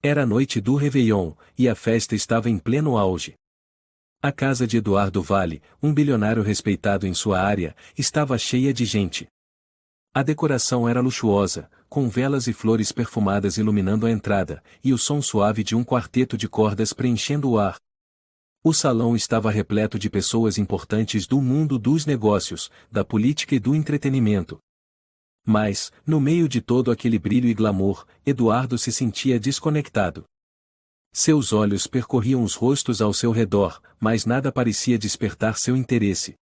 Era a noite do Réveillon, e a festa estava em pleno auge. A casa de Eduardo Vale, um bilionário respeitado em sua área, estava cheia de gente. A decoração era luxuosa, com velas e flores perfumadas iluminando a entrada, e o som suave de um quarteto de cordas preenchendo o ar. O salão estava repleto de pessoas importantes do mundo dos negócios, da política e do entretenimento. Mas, no meio de todo aquele brilho e glamour, Eduardo se sentia desconectado. Seus olhos percorriam os rostos ao seu redor, mas nada parecia despertar seu interesse.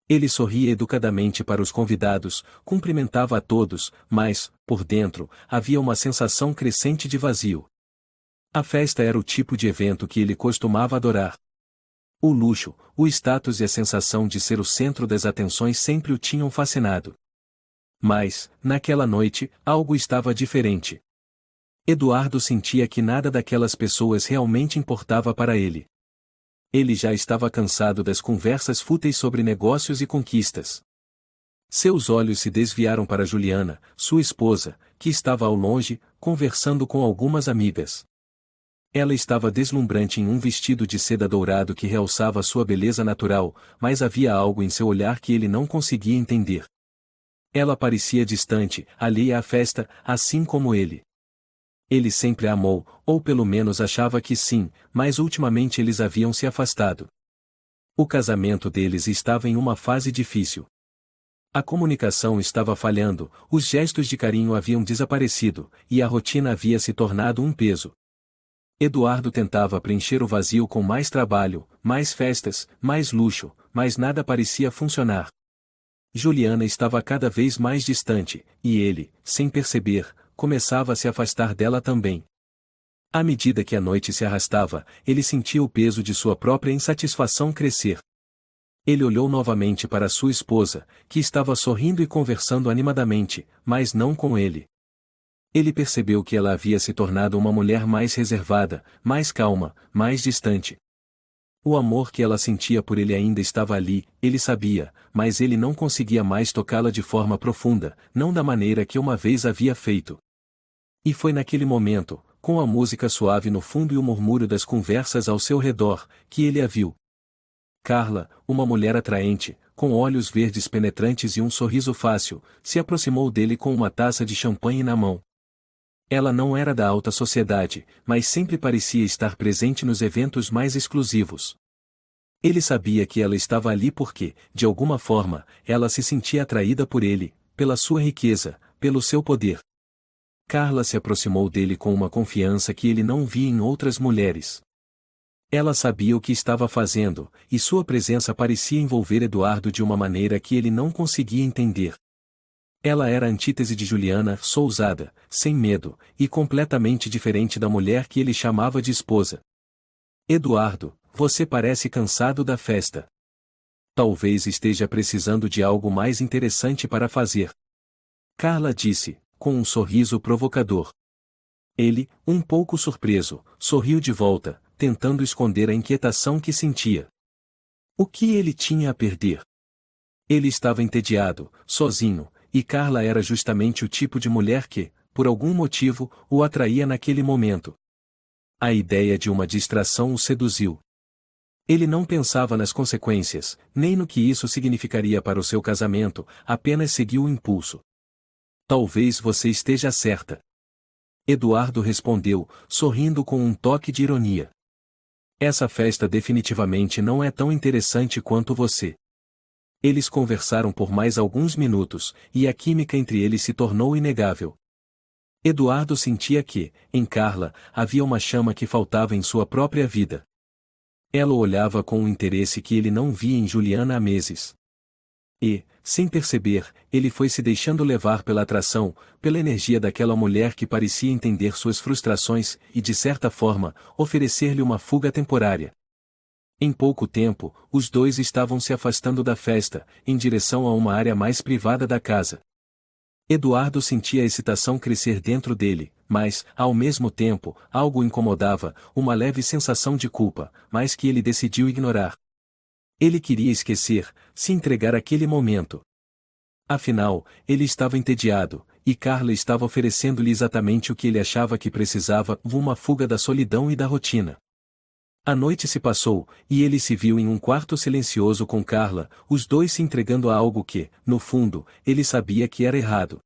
Ele sorria educadamente para os convidados, cumprimentava a todos, mas, por dentro, havia uma sensação crescente de vazio. A festa era o tipo de evento que ele costumava adorar. O luxo, o status e a sensação de ser o centro das atenções sempre o tinham fascinado. Mas, naquela noite, algo estava diferente. Eduardo sentia que nada daquelas pessoas realmente importava para ele. Ele já estava cansado das conversas fúteis sobre negócios e conquistas. Seus olhos se desviaram para Juliana, sua esposa, que estava ao longe, conversando com algumas amigas. Ela estava deslumbrante em um vestido de seda dourado que realçava sua beleza natural, mas havia algo em seu olhar que ele não conseguia entender. Ela parecia distante, alheia à festa, assim como ele. Ele sempre a amou, ou pelo menos achava que sim, mas ultimamente eles haviam se afastado. O casamento deles estava em uma fase difícil. A comunicação estava falhando, os gestos de carinho haviam desaparecido, e a rotina havia se tornado um peso. Eduardo tentava preencher o vazio com mais trabalho, mais festas, mais luxo, mas nada parecia funcionar. Juliana estava cada vez mais distante, e ele, sem perceber, começava a se afastar dela também. À medida que a noite se arrastava, ele sentia o peso de sua própria insatisfação crescer. Ele olhou novamente para sua esposa, que estava sorrindo e conversando animadamente, mas não com ele. Ele percebeu que ela havia se tornado uma mulher mais reservada, mais calma, mais distante. O amor que ela sentia por ele ainda estava ali, ele sabia, mas ele não conseguia mais tocá-la de forma profunda, não da maneira que uma vez havia feito. E foi naquele momento, com a música suave no fundo e o murmúrio das conversas ao seu redor, que ele a viu. Carla, uma mulher atraente, com olhos verdes penetrantes e um sorriso fácil, se aproximou dele com uma taça de champanhe na mão. Ela não era da alta sociedade, mas sempre parecia estar presente nos eventos mais exclusivos. Ele sabia que ela estava ali porque, de alguma forma, ela se sentia atraída por ele, pela sua riqueza, pelo seu poder. Carla se aproximou dele com uma confiança que ele não via em outras mulheres. Ela sabia o que estava fazendo, e sua presença parecia envolver Eduardo de uma maneira que ele não conseguia entender. Ela era a antítese de Juliana, ousada, sem medo, e completamente diferente da mulher que ele chamava de esposa. Eduardo, você parece cansado da festa. Talvez esteja precisando de algo mais interessante para fazer. Carla disse, com um sorriso provocador. Ele, um pouco surpreso, sorriu de volta, tentando esconder a inquietação que sentia. O que ele tinha a perder? Ele estava entediado, sozinho, e Carla era justamente o tipo de mulher que, por algum motivo, o atraía naquele momento. A ideia de uma distração o seduziu. Ele não pensava nas consequências, nem no que isso significaria para o seu casamento, apenas seguiu o impulso. Talvez você esteja certa. Eduardo respondeu, sorrindo com um toque de ironia. Essa festa definitivamente não é tão interessante quanto você. Eles conversaram por mais alguns minutos, e a química entre eles se tornou inegável. Eduardo sentia que, em Carla, havia uma chama que faltava em sua própria vida. Ela o olhava com um interesse que ele não via em Juliana há meses. E, sem perceber, ele foi se deixando levar pela atração, pela energia daquela mulher que parecia entender suas frustrações e, de certa forma, oferecer-lhe uma fuga temporária. Em pouco tempo, os dois estavam se afastando da festa, em direção a uma área mais privada da casa. Eduardo sentia a excitação crescer dentro dele, mas, ao mesmo tempo, algo o incomodava, uma leve sensação de culpa, mas que ele decidiu ignorar. Ele queria esquecer, se entregar àquele momento. Afinal, ele estava entediado, e Carla estava oferecendo-lhe exatamente o que ele achava que precisava, uma fuga da solidão e da rotina. A noite se passou, e ele se viu em um quarto silencioso com Carla, os dois se entregando a algo que, no fundo, ele sabia que era errado.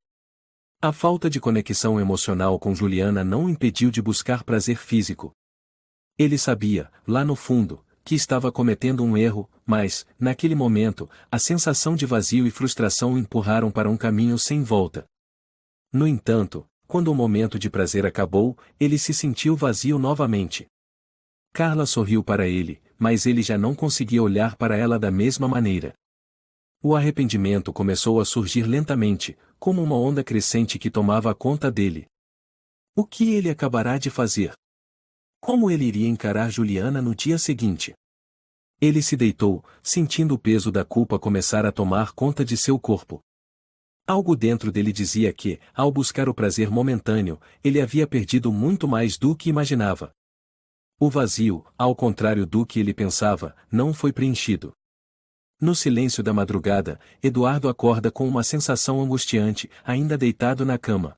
A falta de conexão emocional com Juliana não o impediu de buscar prazer físico. Ele sabia, lá no fundo, que estava cometendo um erro, mas, naquele momento, a sensação de vazio e frustração o empurraram para um caminho sem volta. No entanto, quando o momento de prazer acabou, ele se sentiu vazio novamente. Carla sorriu para ele, mas ele já não conseguia olhar para ela da mesma maneira. O arrependimento começou a surgir lentamente, como uma onda crescente que tomava conta dele. O que ele acabará de fazer? Como ele iria encarar Juliana no dia seguinte? Ele se deitou, sentindo o peso da culpa começar a tomar conta de seu corpo. Algo dentro dele dizia que, ao buscar o prazer momentâneo, ele havia perdido muito mais do que imaginava. O vazio, ao contrário do que ele pensava, não foi preenchido. No silêncio da madrugada, Eduardo acorda com uma sensação angustiante, ainda deitado na cama.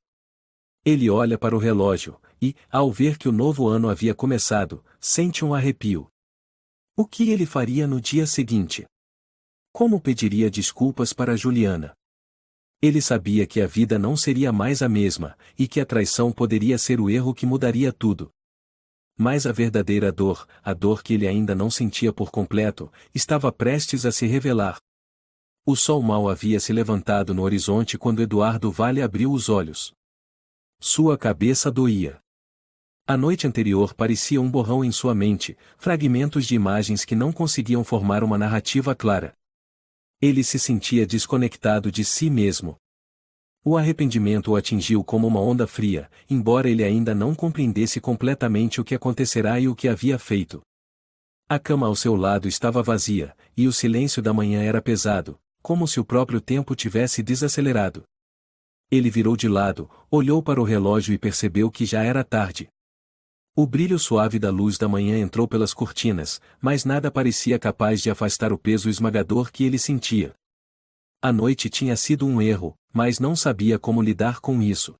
Ele olha para o relógio, e, ao ver que o novo ano havia começado, sente um arrepio. O que ele faria no dia seguinte? Como pediria desculpas para Juliana? Ele sabia que a vida não seria mais a mesma, e que a traição poderia ser o erro que mudaria tudo. Mas a verdadeira dor, a dor que ele ainda não sentia por completo, estava prestes a se revelar. O sol mal havia se levantado no horizonte quando Eduardo Vale abriu os olhos. Sua cabeça doía. A noite anterior parecia um borrão em sua mente, fragmentos de imagens que não conseguiam formar uma narrativa clara. Ele se sentia desconectado de si mesmo. O arrependimento o atingiu como uma onda fria, embora ele ainda não compreendesse completamente o que acontecerá e o que havia feito. A cama ao seu lado estava vazia, e o silêncio da manhã era pesado, como se o próprio tempo tivesse desacelerado. Ele virou de lado, olhou para o relógio e percebeu que já era tarde. O brilho suave da luz da manhã entrou pelas cortinas, mas nada parecia capaz de afastar o peso esmagador que ele sentia. A noite tinha sido um erro, mas não sabia como lidar com isso.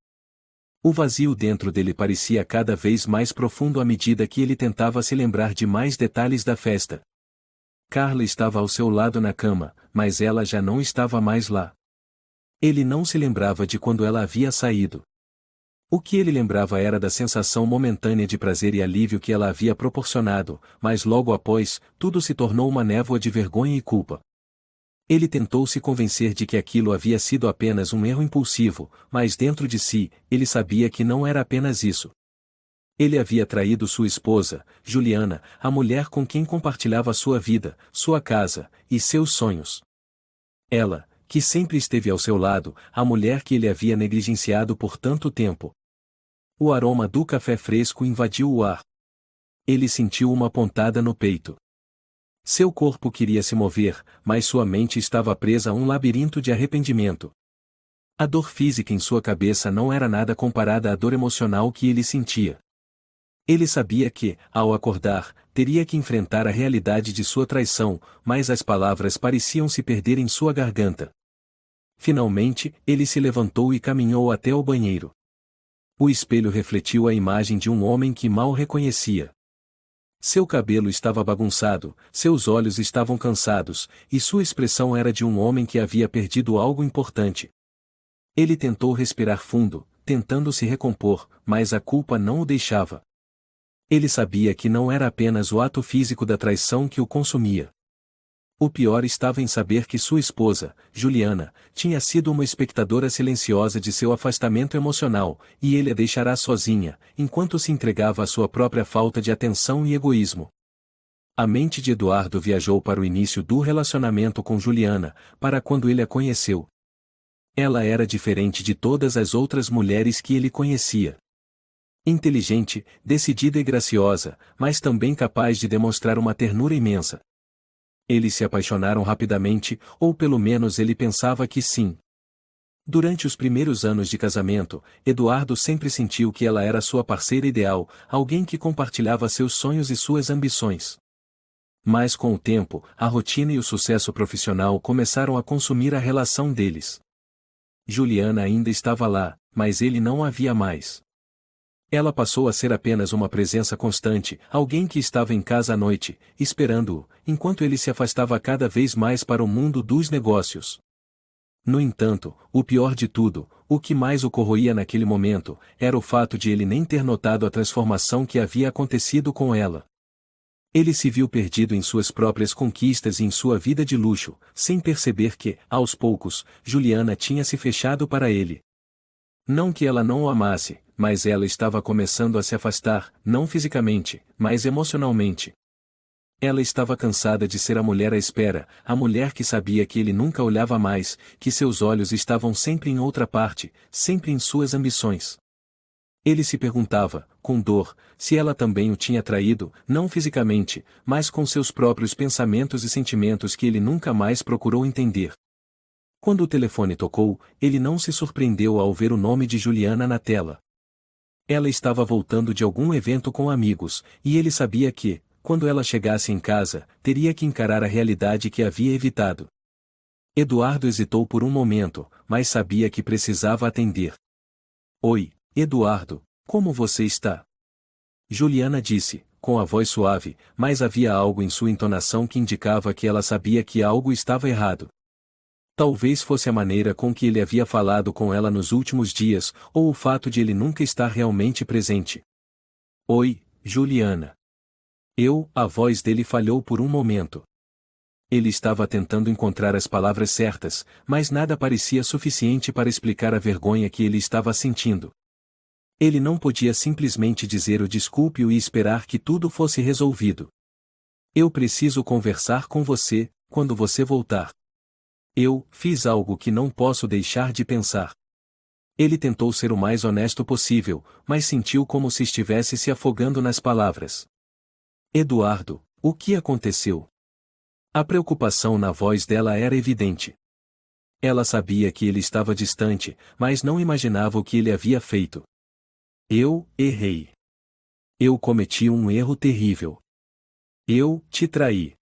O vazio dentro dele parecia cada vez mais profundo à medida que ele tentava se lembrar de mais detalhes da festa. Carla estava ao seu lado na cama, mas ela já não estava mais lá. Ele não se lembrava de quando ela havia saído. O que ele lembrava era da sensação momentânea de prazer e alívio que ela havia proporcionado, mas logo após, tudo se tornou uma névoa de vergonha e culpa. Ele tentou se convencer de que aquilo havia sido apenas um erro impulsivo, mas dentro de si, ele sabia que não era apenas isso. Ele havia traído sua esposa, Juliana, a mulher com quem compartilhava sua vida, sua casa, e seus sonhos. Ela, que sempre esteve ao seu lado, a mulher que ele havia negligenciado por tanto tempo. O aroma do café fresco invadiu o ar. Ele sentiu uma pontada no peito. Seu corpo queria se mover, mas sua mente estava presa a um labirinto de arrependimento. A dor física em sua cabeça não era nada comparada à dor emocional que ele sentia. Ele sabia que, ao acordar, teria que enfrentar a realidade de sua traição, mas as palavras pareciam se perder em sua garganta. Finalmente, ele se levantou e caminhou até o banheiro. O espelho refletiu a imagem de um homem que mal reconhecia. Seu cabelo estava bagunçado, seus olhos estavam cansados, e sua expressão era de um homem que havia perdido algo importante. Ele tentou respirar fundo, tentando se recompor, mas a culpa não o deixava. Ele sabia que não era apenas o ato físico da traição que o consumia. O pior estava em saber que sua esposa, Juliana, tinha sido uma espectadora silenciosa de seu afastamento emocional, e ele a deixará sozinha, enquanto se entregava à sua própria falta de atenção e egoísmo. A mente de Eduardo viajou para o início do relacionamento com Juliana, para quando ele a conheceu. Ela era diferente de todas as outras mulheres que ele conhecia. Inteligente, decidida e graciosa, mas também capaz de demonstrar uma ternura imensa. Eles se apaixonaram rapidamente, ou pelo menos ele pensava que sim. Durante os primeiros anos de casamento, Eduardo sempre sentiu que ela era sua parceira ideal, alguém que compartilhava seus sonhos e suas ambições. Mas com o tempo, a rotina e o sucesso profissional começaram a consumir a relação deles. Juliana ainda estava lá, mas ele não a via mais. Ela passou a ser apenas uma presença constante, alguém que estava em casa à noite, esperando-o, enquanto ele se afastava cada vez mais para o mundo dos negócios. No entanto, o pior de tudo, o que mais o corroía naquele momento, era o fato de ele nem ter notado a transformação que havia acontecido com ela. Ele se viu perdido em suas próprias conquistas e em sua vida de luxo, sem perceber que, aos poucos, Juliana tinha se fechado para ele. Não que ela não o amasse, mas ela estava começando a se afastar, não fisicamente, mas emocionalmente. Ela estava cansada de ser a mulher à espera, a mulher que sabia que ele nunca olhava mais, que seus olhos estavam sempre em outra parte, sempre em suas ambições. Ele se perguntava, com dor, se ela também o tinha traído, não fisicamente, mas com seus próprios pensamentos e sentimentos que ele nunca mais procurou entender. Quando o telefone tocou, ele não se surpreendeu ao ver o nome de Juliana na tela. Ela estava voltando de algum evento com amigos, e ele sabia que, quando ela chegasse em casa, teria que encarar a realidade que havia evitado. Eduardo hesitou por um momento, mas sabia que precisava atender. Oi, Eduardo, como você está? Juliana disse, com a voz suave, mas havia algo em sua entonação que indicava que ela sabia que algo estava errado. Talvez fosse a maneira com que ele havia falado com ela nos últimos dias, ou o fato de ele nunca estar realmente presente. Oi, Juliana. A voz dele falhou por um momento. Ele estava tentando encontrar as palavras certas, mas nada parecia suficiente para explicar a vergonha que ele estava sentindo. Ele não podia simplesmente dizer o desculpe-o e esperar que tudo fosse resolvido. Eu preciso conversar com você, quando você voltar. Eu fiz algo que não posso deixar de pensar. Ele tentou ser o mais honesto possível, mas sentiu como se estivesse se afogando nas palavras. Eduardo, o que aconteceu? A preocupação na voz dela era evidente. Ela sabia que ele estava distante, mas não imaginava o que ele havia feito. Eu errei. Eu cometi um erro terrível. Eu te traí.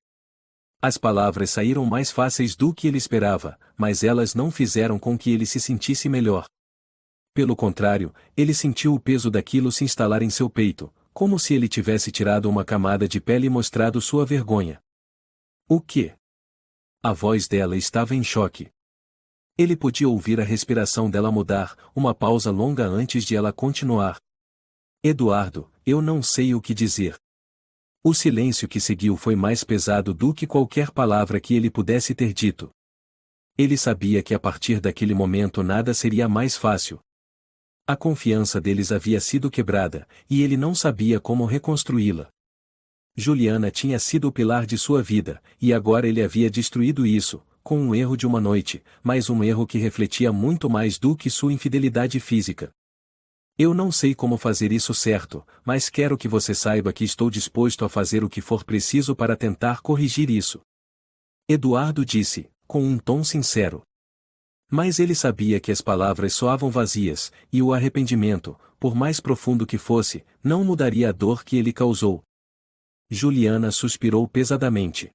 As palavras saíram mais fáceis do que ele esperava, mas elas não fizeram com que ele se sentisse melhor. Pelo contrário, ele sentiu o peso daquilo se instalar em seu peito, como se ele tivesse tirado uma camada de pele e mostrado sua vergonha. O quê? A voz dela estava em choque. Ele podia ouvir a respiração dela mudar, uma pausa longa antes de ela continuar. Eduardo, eu não sei o que dizer. O silêncio que seguiu foi mais pesado do que qualquer palavra que ele pudesse ter dito. Ele sabia que a partir daquele momento nada seria mais fácil. A confiança deles havia sido quebrada, e ele não sabia como reconstruí-la. Juliana tinha sido o pilar de sua vida, e agora ele havia destruído isso, com um erro de uma noite, mas um erro que refletia muito mais do que sua infidelidade física. Eu não sei como fazer isso certo, mas quero que você saiba que estou disposto a fazer o que for preciso para tentar corrigir isso. Eduardo disse, com um tom sincero. Mas ele sabia que as palavras soavam vazias, e o arrependimento, por mais profundo que fosse, não mudaria a dor que ele causou. Juliana suspirou pesadamente.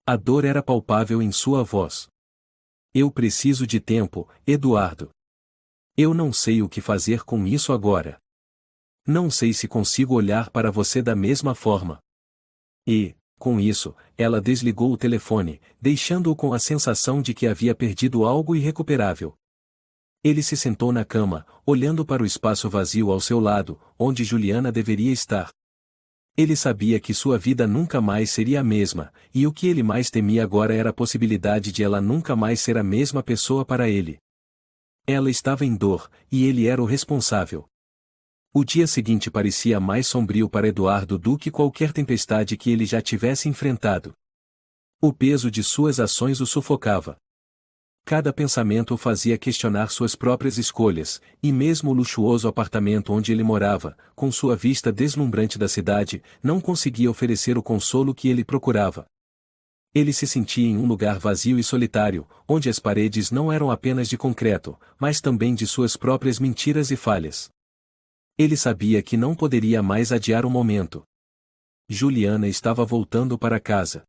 A dor era palpável em sua voz. Eu preciso de tempo, Eduardo. Eu não sei o que fazer com isso agora. Não sei se consigo olhar para você da mesma forma. E, com isso, ela desligou o telefone, deixando-o com a sensação de que havia perdido algo irrecuperável. Ele se sentou na cama, olhando para o espaço vazio ao seu lado, onde Juliana deveria estar. Ele sabia que sua vida nunca mais seria a mesma, e o que ele mais temia agora era a possibilidade de ela nunca mais ser a mesma pessoa para ele. Ela estava em dor, e ele era o responsável. O dia seguinte parecia mais sombrio para Eduardo do que qualquer tempestade que ele já tivesse enfrentado. O peso de suas ações o sufocava. Cada pensamento o fazia questionar suas próprias escolhas, e mesmo o luxuoso apartamento onde ele morava, com sua vista deslumbrante da cidade, não conseguia oferecer o consolo que ele procurava. Ele se sentia em um lugar vazio e solitário, onde as paredes não eram apenas de concreto, mas também de suas próprias mentiras e falhas. Ele sabia que não poderia mais adiar o momento. Juliana estava voltando para casa.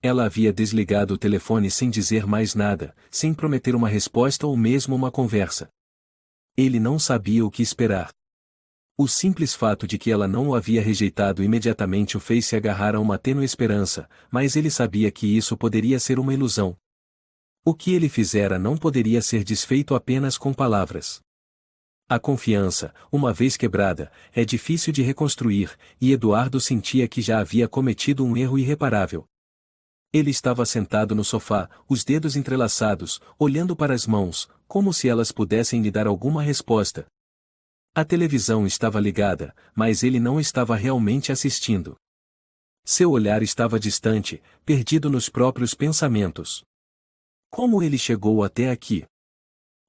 Ela havia desligado o telefone sem dizer mais nada, sem prometer uma resposta ou mesmo uma conversa. Ele não sabia o que esperar. O simples fato de que ela não o havia rejeitado imediatamente o fez se agarrar a uma tênue esperança, mas ele sabia que isso poderia ser uma ilusão. O que ele fizera não poderia ser desfeito apenas com palavras. A confiança, uma vez quebrada, é difícil de reconstruir, e Eduardo sentia que já havia cometido um erro irreparável. Ele estava sentado no sofá, os dedos entrelaçados, olhando para as mãos, como se elas pudessem lhe dar alguma resposta. A televisão estava ligada, mas ele não estava realmente assistindo. Seu olhar estava distante, perdido nos próprios pensamentos. Como ele chegou até aqui?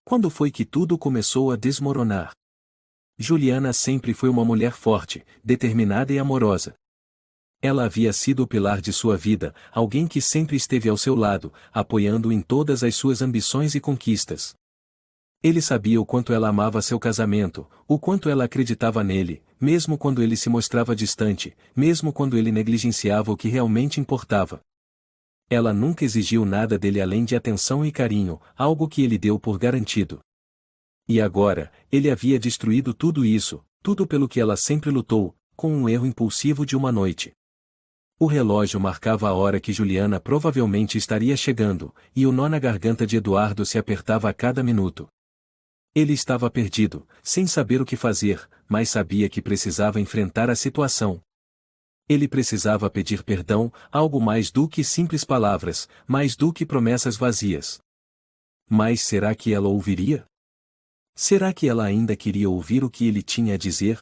Quando foi que tudo começou a desmoronar? Juliana sempre foi uma mulher forte, determinada e amorosa. Ela havia sido o pilar de sua vida, alguém que sempre esteve ao seu lado, apoiando-o em todas as suas ambições e conquistas. Ele sabia o quanto ela amava seu casamento, o quanto ela acreditava nele, mesmo quando ele se mostrava distante, mesmo quando ele negligenciava o que realmente importava. Ela nunca exigiu nada dele além de atenção e carinho, algo que ele deu por garantido. E agora, ele havia destruído tudo isso, tudo pelo que ela sempre lutou, com um erro impulsivo de uma noite. O relógio marcava a hora que Juliana provavelmente estaria chegando, e o nó na garganta de Eduardo se apertava a cada minuto. Ele estava perdido, sem saber o que fazer, mas sabia que precisava enfrentar a situação. Ele precisava pedir perdão, algo mais do que simples palavras, mais do que promessas vazias. Mas será que ela ouviria? Será que ela ainda queria ouvir o que ele tinha a dizer?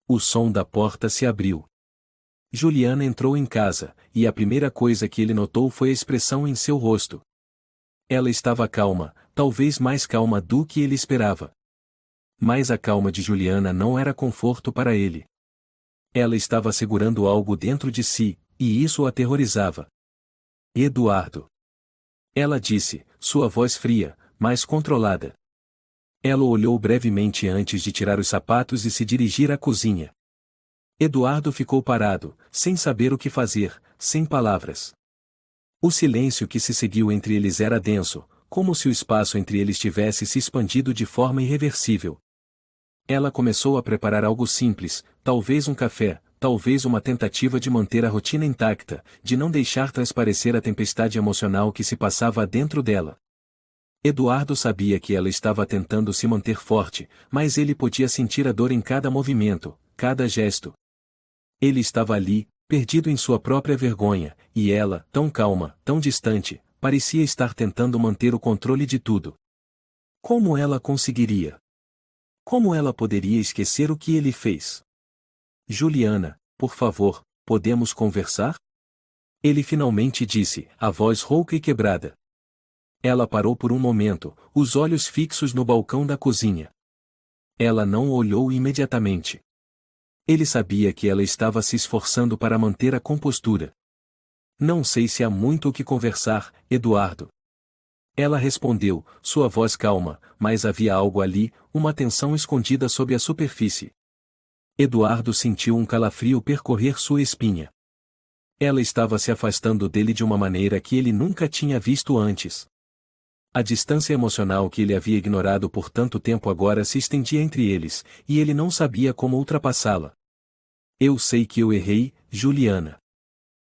O som da porta se abriu. Juliana entrou em casa, e a primeira coisa que ele notou foi a expressão em seu rosto. Ela estava calma, talvez mais calma do que ele esperava. Mas a calma de Juliana não era conforto para ele. Ela estava segurando algo dentro de si, e isso o aterrorizava. Eduardo. Ela disse, sua voz fria, mas controlada. Ela o olhou brevemente antes de tirar os sapatos e se dirigir à cozinha. Eduardo ficou parado, sem saber o que fazer, sem palavras. O silêncio que se seguiu entre eles era denso, como se o espaço entre eles tivesse se expandido de forma irreversível. Ela começou a preparar algo simples, talvez um café, talvez uma tentativa de manter a rotina intacta, de não deixar transparecer a tempestade emocional que se passava dentro dela. Eduardo sabia que ela estava tentando se manter forte, mas ele podia sentir a dor em cada movimento, cada gesto. Ele estava ali, perdido em sua própria vergonha, e ela, tão calma, tão distante, parecia estar tentando manter o controle de tudo. Como ela conseguiria? Como ela poderia esquecer o que ele fez? Juliana, por favor, podemos conversar? Ele finalmente disse, a voz rouca e quebrada. Ela parou por um momento, os olhos fixos no balcão da cozinha. Ela não o olhou imediatamente. Ele sabia que ela estava se esforçando para manter a compostura. Não sei se há muito o que conversar, Eduardo. Ela respondeu, sua voz calma, mas havia algo ali, uma tensão escondida sob a superfície. Eduardo sentiu um calafrio percorrer sua espinha. Ela estava se afastando dele de uma maneira que ele nunca tinha visto antes. A distância emocional que ele havia ignorado por tanto tempo agora se estendia entre eles, e ele não sabia como ultrapassá-la. Eu sei que eu errei, Juliana.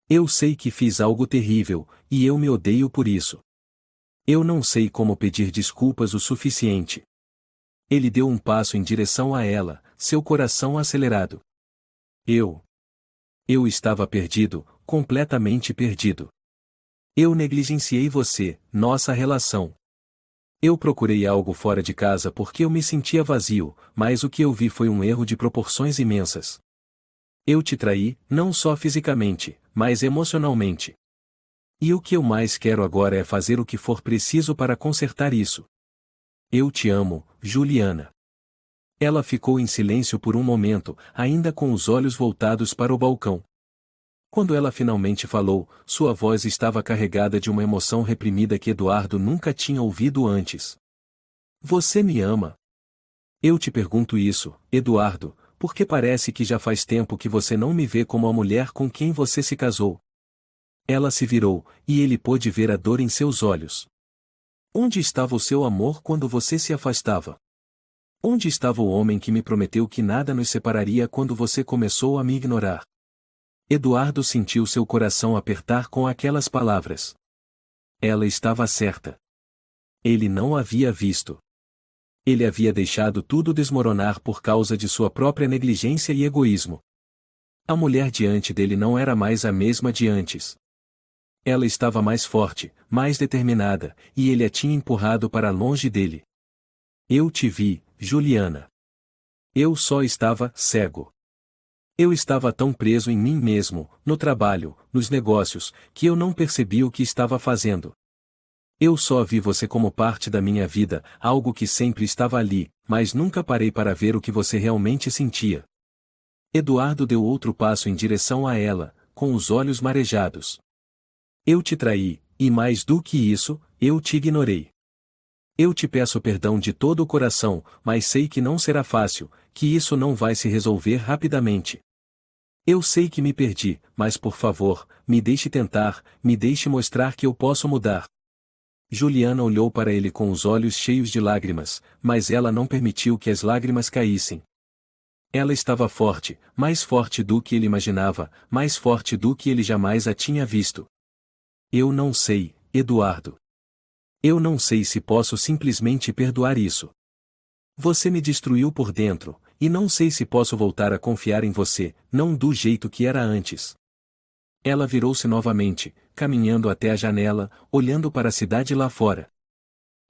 Eu sei que fiz algo terrível, e eu me odeio por isso. Eu não sei como pedir desculpas o suficiente. Ele deu um passo em direção a ela, seu coração acelerado. Eu estava perdido, completamente perdido. Eu negligenciei você, nossa relação. Eu procurei algo fora de casa porque eu me sentia vazio, mas o que eu vi foi um erro de proporções imensas. Eu te traí, não só fisicamente, mas emocionalmente. E o que eu mais quero agora é fazer o que for preciso para consertar isso. Eu te amo, Juliana. Ela ficou em silêncio por um momento, ainda com os olhos voltados para o balcão. Quando ela finalmente falou, sua voz estava carregada de uma emoção reprimida que Eduardo nunca tinha ouvido antes. Você me ama? Eu te pergunto isso, Eduardo, porque parece que já faz tempo que você não me vê como a mulher com quem você se casou. Ela se virou, e ele pôde ver a dor em seus olhos. Onde estava o seu amor quando você se afastava? Onde estava o homem que me prometeu que nada nos separaria quando você começou a me ignorar? Eduardo sentiu seu coração apertar com aquelas palavras. Ela estava certa. Ele não havia visto. Ele havia deixado tudo desmoronar por causa de sua própria negligência e egoísmo. A mulher diante dele não era mais a mesma de antes. Ela estava mais forte, mais determinada, e ele a tinha empurrado para longe dele. Eu te vi, Juliana. Eu só estava cego. Eu estava tão preso em mim mesmo, no trabalho, nos negócios, que eu não percebi o que estava fazendo. Eu só vi você como parte da minha vida, algo que sempre estava ali, mas nunca parei para ver o que você realmente sentia. Eduardo deu outro passo em direção a ela, com os olhos marejados. Eu te traí, e mais do que isso, eu te ignorei. Eu te peço perdão de todo o coração, mas sei que não será fácil, que isso não vai se resolver rapidamente. Eu sei que me perdi, mas por favor, me deixe tentar, me deixe mostrar que eu posso mudar. Juliana olhou para ele com os olhos cheios de lágrimas, mas ela não permitiu que as lágrimas caíssem. Ela estava forte, mais forte do que ele imaginava, mais forte do que ele jamais a tinha visto. Eu não sei, Eduardo. Eu não sei se posso simplesmente perdoar isso. Você me destruiu por dentro, e não sei se posso voltar a confiar em você, não do jeito que era antes. Ela virou-se novamente, caminhando até a janela, olhando para a cidade lá fora.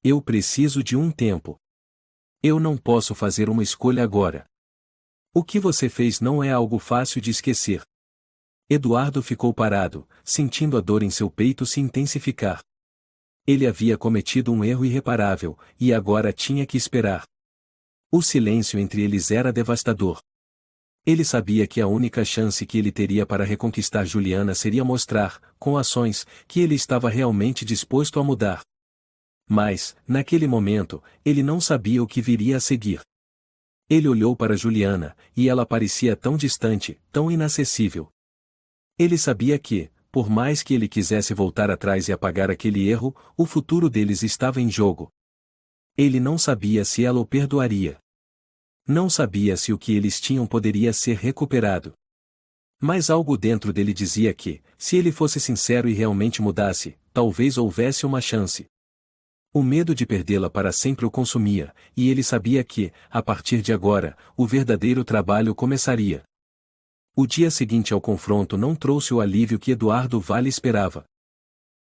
Eu preciso de um tempo. Eu não posso fazer uma escolha agora. O que você fez não é algo fácil de esquecer. Eduardo ficou parado, sentindo a dor em seu peito se intensificar. Ele havia cometido um erro irreparável, e agora tinha que esperar. O silêncio entre eles era devastador. Ele sabia que a única chance que ele teria para reconquistar Juliana seria mostrar, com ações, que ele estava realmente disposto a mudar. Mas, naquele momento, ele não sabia o que viria a seguir. Ele olhou para Juliana, e ela parecia tão distante, tão inacessível. Ele sabia que, por mais que ele quisesse voltar atrás e apagar aquele erro, o futuro deles estava em jogo. Ele não sabia se ela o perdoaria. Não sabia se o que eles tinham poderia ser recuperado. Mas algo dentro dele dizia que, se ele fosse sincero e realmente mudasse, talvez houvesse uma chance. O medo de perdê-la para sempre o consumia, e ele sabia que, a partir de agora, o verdadeiro trabalho começaria. O dia seguinte ao confronto não trouxe o alívio que Eduardo Vale esperava.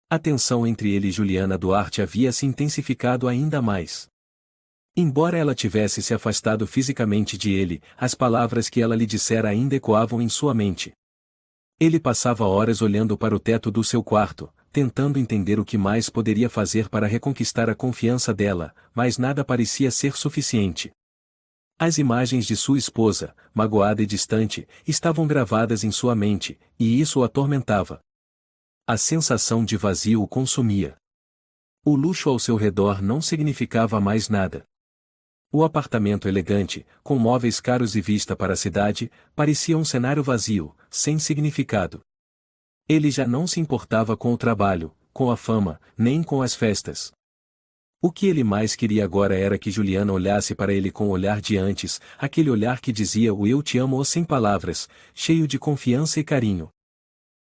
A tensão entre ele e Juliana Duarte havia se intensificado ainda mais. Embora ela tivesse se afastado fisicamente de ele, as palavras que ela lhe dissera ainda ecoavam em sua mente. Ele passava horas olhando para o teto do seu quarto, tentando entender o que mais poderia fazer para reconquistar a confiança dela, mas nada parecia ser suficiente. As imagens de sua esposa, magoada e distante, estavam gravadas em sua mente, e isso o atormentava. A sensação de vazio o consumia. O luxo ao seu redor não significava mais nada. O apartamento elegante, com móveis caros e vista para a cidade, parecia um cenário vazio, sem significado. Ele já não se importava com o trabalho, com a fama, nem com as festas. O que ele mais queria agora era que Juliana olhasse para ele com o olhar de antes, aquele olhar que dizia o eu te amo sem palavras, cheio de confiança e carinho.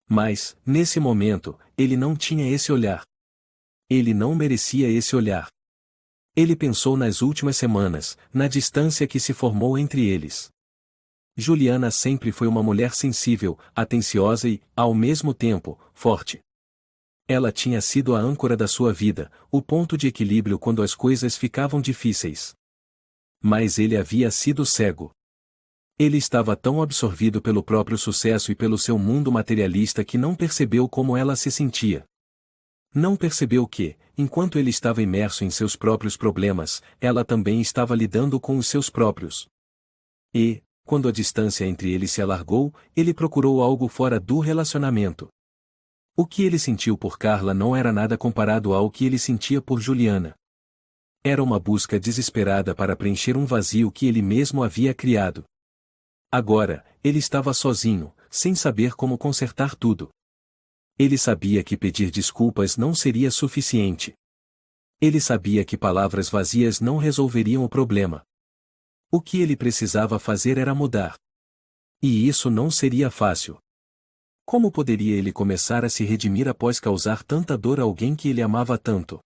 Mas, nesse momento, ele não tinha esse olhar. Ele não merecia esse olhar. Ele pensou nas últimas semanas, na distância que se formou entre eles. Juliana sempre foi uma mulher sensível, atenciosa e, ao mesmo tempo, forte. Ela tinha sido a âncora da sua vida, o ponto de equilíbrio quando as coisas ficavam difíceis. Mas ele havia sido cego. Ele estava tão absorvido pelo próprio sucesso e pelo seu mundo materialista que não percebeu como ela se sentia. Não percebeu que, enquanto ele estava imerso em seus próprios problemas, ela também estava lidando com os seus próprios. E, quando a distância entre eles se alargou, ele procurou algo fora do relacionamento. O que ele sentiu por Carla não era nada comparado ao que ele sentia por Juliana. Era uma busca desesperada para preencher um vazio que ele mesmo havia criado. Agora, ele estava sozinho, sem saber como consertar tudo. Ele sabia que pedir desculpas não seria suficiente. Ele sabia que palavras vazias não resolveriam o problema. O que ele precisava fazer era mudar. E isso não seria fácil. Como poderia ele começar a se redimir após causar tanta dor a alguém que ele amava tanto?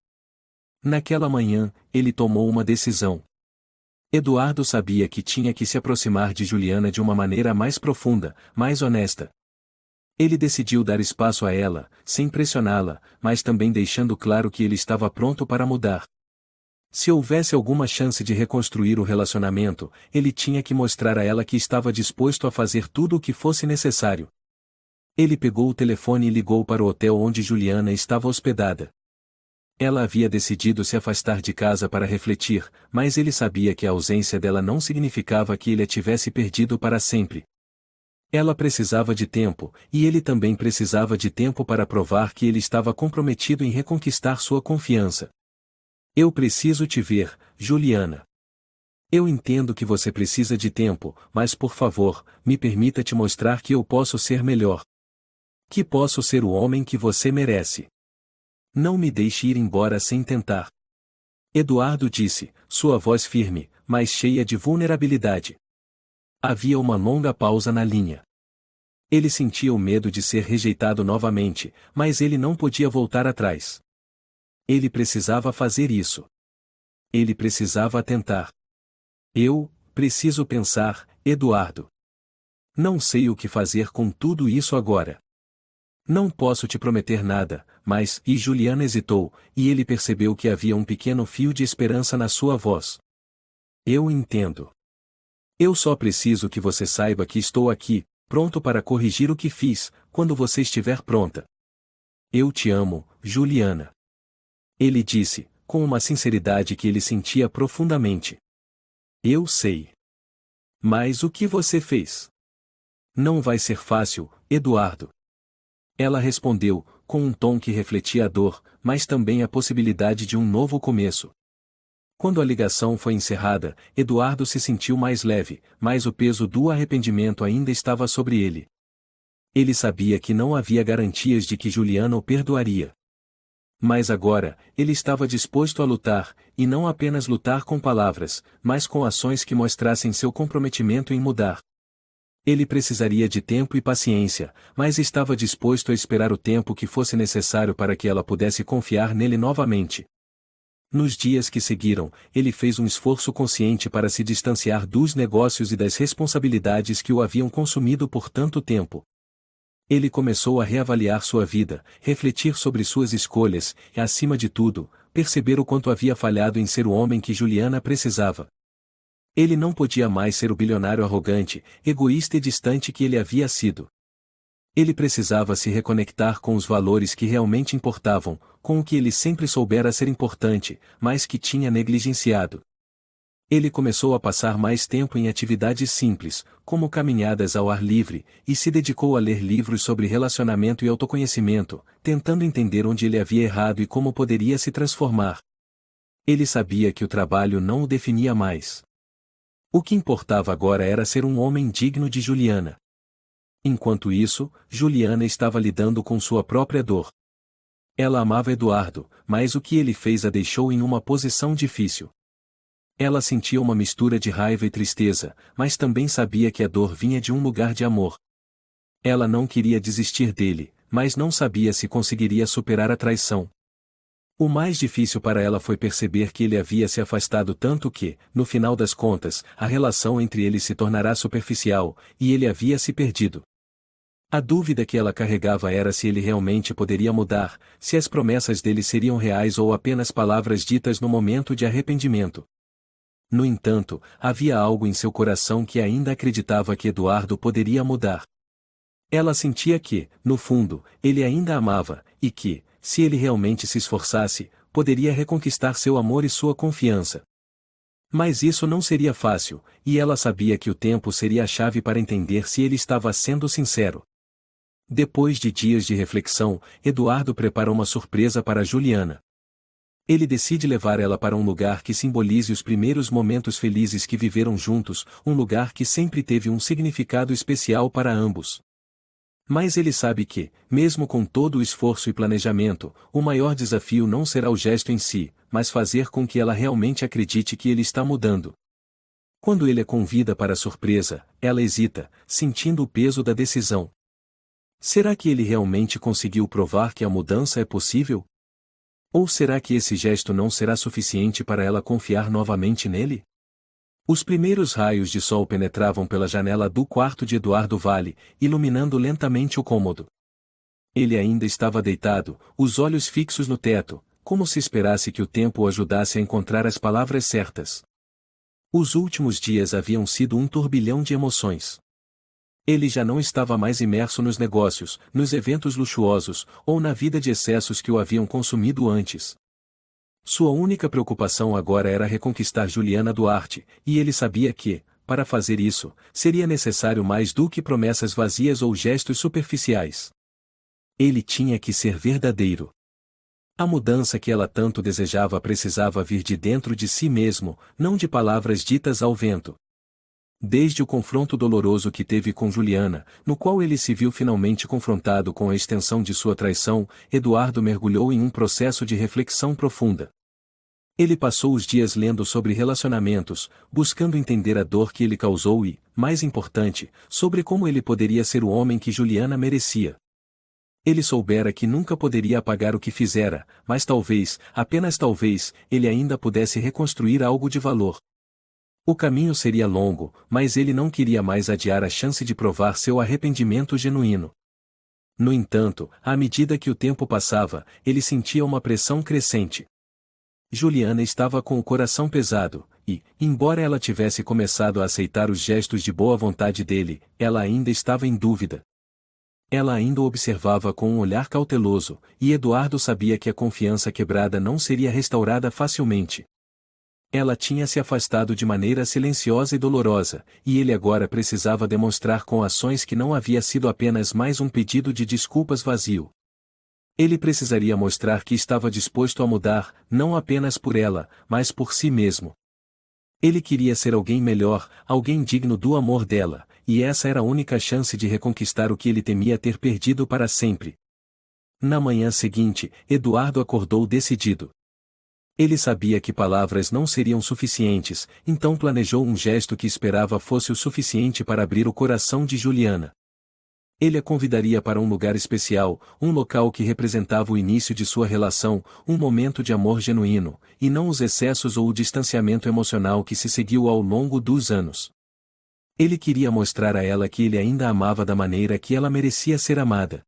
Naquela manhã, ele tomou uma decisão. Eduardo sabia que tinha que se aproximar de Juliana de uma maneira mais profunda, mais honesta. Ele decidiu dar espaço a ela, sem pressioná-la, mas também deixando claro que ele estava pronto para mudar. Se houvesse alguma chance de reconstruir o relacionamento, ele tinha que mostrar a ela que estava disposto a fazer tudo o que fosse necessário. Ele pegou o telefone e ligou para o hotel onde Juliana estava hospedada. Ela havia decidido se afastar de casa para refletir, mas ele sabia que a ausência dela não significava que ele a tivesse perdido para sempre. Ela precisava de tempo, e ele também precisava de tempo para provar que ele estava comprometido em reconquistar sua confiança. Eu preciso te ver, Juliana. Eu entendo que você precisa de tempo, mas por favor, me permita te mostrar que eu posso ser melhor. Que posso ser o homem que você merece. Não me deixe ir embora sem tentar. Eduardo disse, sua voz firme, mas cheia de vulnerabilidade. Havia uma longa pausa na linha. Ele sentia o medo de ser rejeitado novamente, mas ele não podia voltar atrás. Ele precisava fazer isso. Ele precisava tentar. Eu preciso pensar, Eduardo. Não sei o que fazer com tudo isso agora. Não posso te prometer nada, mas... E Juliana hesitou, e ele percebeu que havia um pequeno fio de esperança na sua voz. Eu entendo. Eu só preciso que você saiba que estou aqui, pronto para corrigir o que fiz, quando você estiver pronta. Eu te amo, Juliana. Ele disse, com uma sinceridade que ele sentia profundamente. Eu sei. Mas o que você fez? Não vai ser fácil, Eduardo. Ela respondeu, com um tom que refletia a dor, mas também a possibilidade de um novo começo. Quando a ligação foi encerrada, Eduardo se sentiu mais leve, mas o peso do arrependimento ainda estava sobre ele. Ele sabia que não havia garantias de que Juliana o perdoaria. Mas agora, ele estava disposto a lutar, e não apenas lutar com palavras, mas com ações que mostrassem seu comprometimento em mudar. Ele precisaria de tempo e paciência, mas estava disposto a esperar o tempo que fosse necessário para que ela pudesse confiar nele novamente. Nos dias que seguiram, ele fez um esforço consciente para se distanciar dos negócios e das responsabilidades que o haviam consumido por tanto tempo. Ele começou a reavaliar sua vida, refletir sobre suas escolhas e, acima de tudo, perceber o quanto havia falhado em ser o homem que Juliana precisava. Ele não podia mais ser o bilionário arrogante, egoísta e distante que ele havia sido. Ele precisava se reconectar com os valores que realmente importavam, com o que ele sempre soubera ser importante, mas que tinha negligenciado. Ele começou a passar mais tempo em atividades simples, como caminhadas ao ar livre, e se dedicou a ler livros sobre relacionamento e autoconhecimento, tentando entender onde ele havia errado e como poderia se transformar. Ele sabia que o trabalho não o definia mais. O que importava agora era ser um homem digno de Juliana. Enquanto isso, Juliana estava lidando com sua própria dor. Ela amava Eduardo, mas o que ele fez a deixou em uma posição difícil. Ela sentia uma mistura de raiva e tristeza, mas também sabia que a dor vinha de um lugar de amor. Ela não queria desistir dele, mas não sabia se conseguiria superar a traição. O mais difícil para ela foi perceber que ele havia se afastado tanto que, no final das contas, a relação entre eles se tornará superficial, e ele havia se perdido. A dúvida que ela carregava era se ele realmente poderia mudar, se as promessas dele seriam reais ou apenas palavras ditas no momento de arrependimento. No entanto, havia algo em seu coração que ainda acreditava que Eduardo poderia mudar. Ela sentia que, no fundo, ele ainda a amava, e que, se ele realmente se esforçasse, poderia reconquistar seu amor e sua confiança. Mas isso não seria fácil, e ela sabia que o tempo seria a chave para entender se ele estava sendo sincero. Depois de dias de reflexão, Eduardo prepara uma surpresa para Juliana. Ele decide levar ela para um lugar que simbolize os primeiros momentos felizes que viveram juntos, um lugar que sempre teve um significado especial para ambos. Mas ele sabe que, mesmo com todo o esforço e planejamento, o maior desafio não será o gesto em si, mas fazer com que ela realmente acredite que ele está mudando. Quando ele a convida para a surpresa, ela hesita, sentindo o peso da decisão. Será que ele realmente conseguiu provar que a mudança é possível? Ou será que esse gesto não será suficiente para ela confiar novamente nele? Os primeiros raios de sol penetravam pela janela do quarto de Eduardo Vale, iluminando lentamente o cômodo. Ele ainda estava deitado, os olhos fixos no teto, como se esperasse que o tempo o ajudasse a encontrar as palavras certas. Os últimos dias haviam sido um turbilhão de emoções. Ele já não estava mais imerso nos negócios, nos eventos luxuosos, ou na vida de excessos que o haviam consumido antes. Sua única preocupação agora era reconquistar Juliana Duarte, e ele sabia que, para fazer isso, seria necessário mais do que promessas vazias ou gestos superficiais. Ele tinha que ser verdadeiro. A mudança que ela tanto desejava precisava vir de dentro de si mesmo, não de palavras ditas ao vento. Desde o confronto doloroso que teve com Juliana, no qual ele se viu finalmente confrontado com a extensão de sua traição, Eduardo mergulhou em um processo de reflexão profunda. Ele passou os dias lendo sobre relacionamentos, buscando entender a dor que ele causou e, mais importante, sobre como ele poderia ser o homem que Juliana merecia. Ele soubera que nunca poderia apagar o que fizera, mas talvez, apenas talvez, ele ainda pudesse reconstruir algo de valor. O caminho seria longo, mas ele não queria mais adiar a chance de provar seu arrependimento genuíno. No entanto, à medida que o tempo passava, ele sentia uma pressão crescente. Juliana estava com o coração pesado, e, embora ela tivesse começado a aceitar os gestos de boa vontade dele, ela ainda estava em dúvida. Ela ainda o observava com um olhar cauteloso, e Eduardo sabia que a confiança quebrada não seria restaurada facilmente. Ela tinha se afastado de maneira silenciosa e dolorosa, e ele agora precisava demonstrar com ações que não havia sido apenas mais um pedido de desculpas vazio. Ele precisaria mostrar que estava disposto a mudar, não apenas por ela, mas por si mesmo. Ele queria ser alguém melhor, alguém digno do amor dela, e essa era a única chance de reconquistar o que ele temia ter perdido para sempre. Na manhã seguinte, Eduardo acordou decidido. Ele sabia que palavras não seriam suficientes, então planejou um gesto que esperava fosse o suficiente para abrir o coração de Juliana. Ele a convidaria para um lugar especial, um local que representava o início de sua relação, um momento de amor genuíno, e não os excessos ou o distanciamento emocional que se seguiu ao longo dos anos. Ele queria mostrar a ela que ele ainda a amava da maneira que ela merecia ser amada.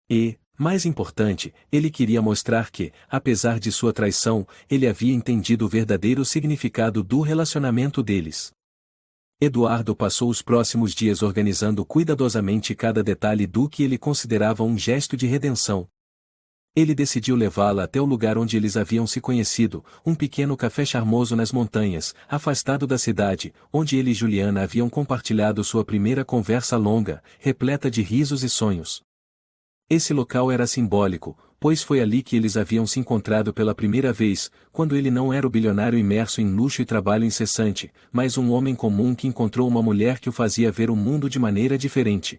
E, mais importante, ele queria mostrar que, apesar de sua traição, ele havia entendido o verdadeiro significado do relacionamento deles. Eduardo passou os próximos dias organizando cuidadosamente cada detalhe do que ele considerava um gesto de redenção. Ele decidiu levá-la até o lugar onde eles haviam se conhecido, um pequeno café charmoso nas montanhas, afastado da cidade, onde ele e Juliana haviam compartilhado sua primeira conversa longa, repleta de risos e sonhos. Esse local era simbólico, pois foi ali que eles haviam se encontrado pela primeira vez, quando ele não era o bilionário imerso em luxo e trabalho incessante, mas um homem comum que encontrou uma mulher que o fazia ver o mundo de maneira diferente.